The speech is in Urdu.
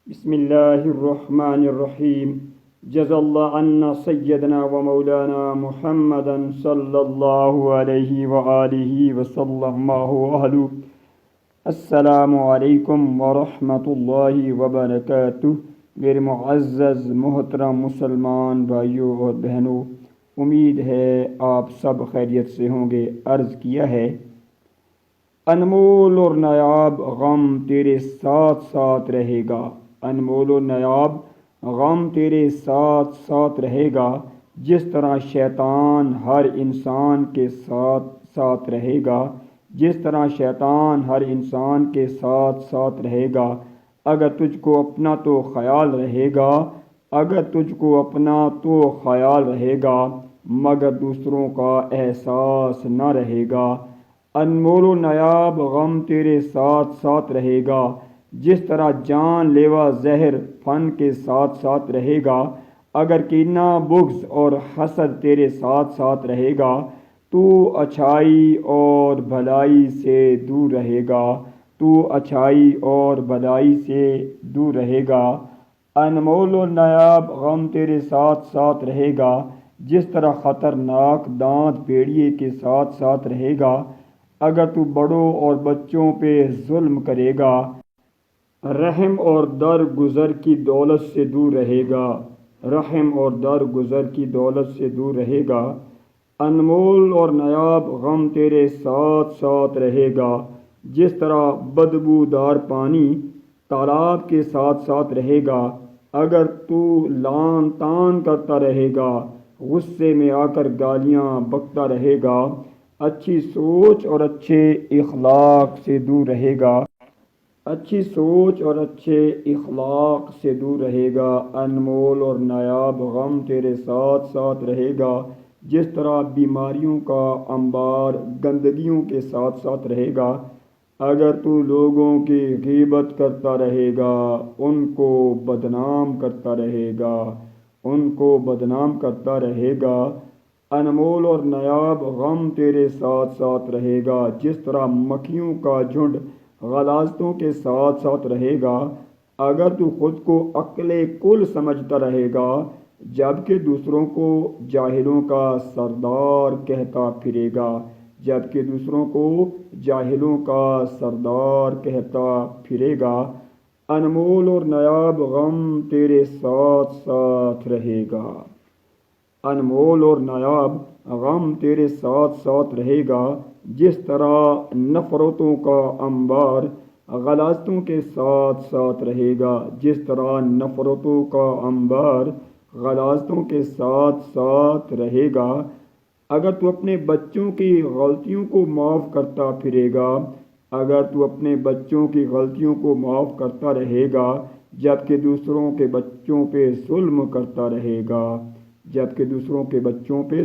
بسم الله الرحمن الرحيم. جزا الله عنا سيدنا ومولانا محمدا صلى الله عليه وآله وسلم ما هو أهله. السلام علیکم ورحمۃ اللہ وبرکاتہ. میرے معزز محترم مسلمان بھائیوں اور بہنوں، امید ہے آپ سب خیریت سے ہوں گے. عرض کیا ہے، انمول اور نایاب غم تیرے ساتھ ساتھ رہے گا. انمول و نایاب غم تیرے ساتھ ساتھ رہے گا. جس طرح شیطان ہر انسان کے ساتھ ساتھ رہے گا، جس طرح شیطان ہر انسان کے ساتھ ساتھ رہے گا. اگر تجھ کو اپنا تو خیال رہے گا، اگر تجھ کو اپنا تو خیال رہے گا، مگر دوسروں کا احساس نہ رہے گا. انمول و نایاب غم تیرے ساتھ ساتھ رہے گا. جس طرح جان لیوا زہر فن کے ساتھ ساتھ رہے گا. اگر کینہ بغض اور حسد تیرے ساتھ ساتھ رہے گا، تو اچھائی اور بھلائی سے دور رہے گا، تو اچھائی اور بھلائی سے دور رہے گا. انمول و نایاب غم تیرے ساتھ ساتھ رہے گا. جس طرح خطرناک دانت بھیڑیے کے ساتھ ساتھ رہے گا. اگر تو بڑوں اور بچوں پہ ظلم کرے گا، رحم اور درگزر کی دولت سے دور رہے گا، رحم اور درگزر کی دولت سے دور رہے گا. انمول اور نایاب غم تیرے ساتھ ساتھ رہے گا. جس طرح بدبودار پانی تالاب کے ساتھ ساتھ رہے گا. اگر تو لان تان کرتا رہے گا، غصے میں آ کر گالیاں بکتا رہے گا، اچھی سوچ اور اچھے اخلاق سے دور رہے گا، اچھی سوچ اور اچھے اخلاق سے دور رہے گا. انمول اور نایاب غم تیرے ساتھ ساتھ رہے گا. جس طرح بیماریوں کا انبار گندگیوں کے ساتھ ساتھ رہے گا. اگر تو لوگوں کی غیبت کرتا رہے گا، ان کو بدنام کرتا رہے گا، ان کو بدنام کرتا رہے گا، انمول اور نایاب غم تیرے ساتھ ساتھ رہے گا. جس طرح مکھیوں کا جھنڈ غلاظتوں کے ساتھ ساتھ رہے گا. اگر تو خود کو عقل کل سمجھتا رہے گا، جبکہ دوسروں کو جاہلوں کا سردار کہتا پھرے گا، جبکہ دوسروں کو جاہلوں کا سردار کہتا پھرے گا، انمول اور نایاب غم تیرے ساتھ ساتھ رہے گا. انمول اور نایاب غم تیرے ساتھ ساتھ رہے گا. جس طرح نفرتوں کا انبار غلاظتوں کے ساتھ ساتھ رہے گا، جس طرح نفرتوں کا انبار غلاظتوں کے ساتھ ساتھ رہے گا. اگر تو اپنے بچوں کی غلطیوں کو معاف کرتا پھرے گا، اگر تو اپنے بچوں کی غلطیوں کو معاف کرتا رہے گا، جبکہ دوسروں کے بچوں پہ ظلم کرتا رہے گا، جبکہ دوسروں کے بچوں پہ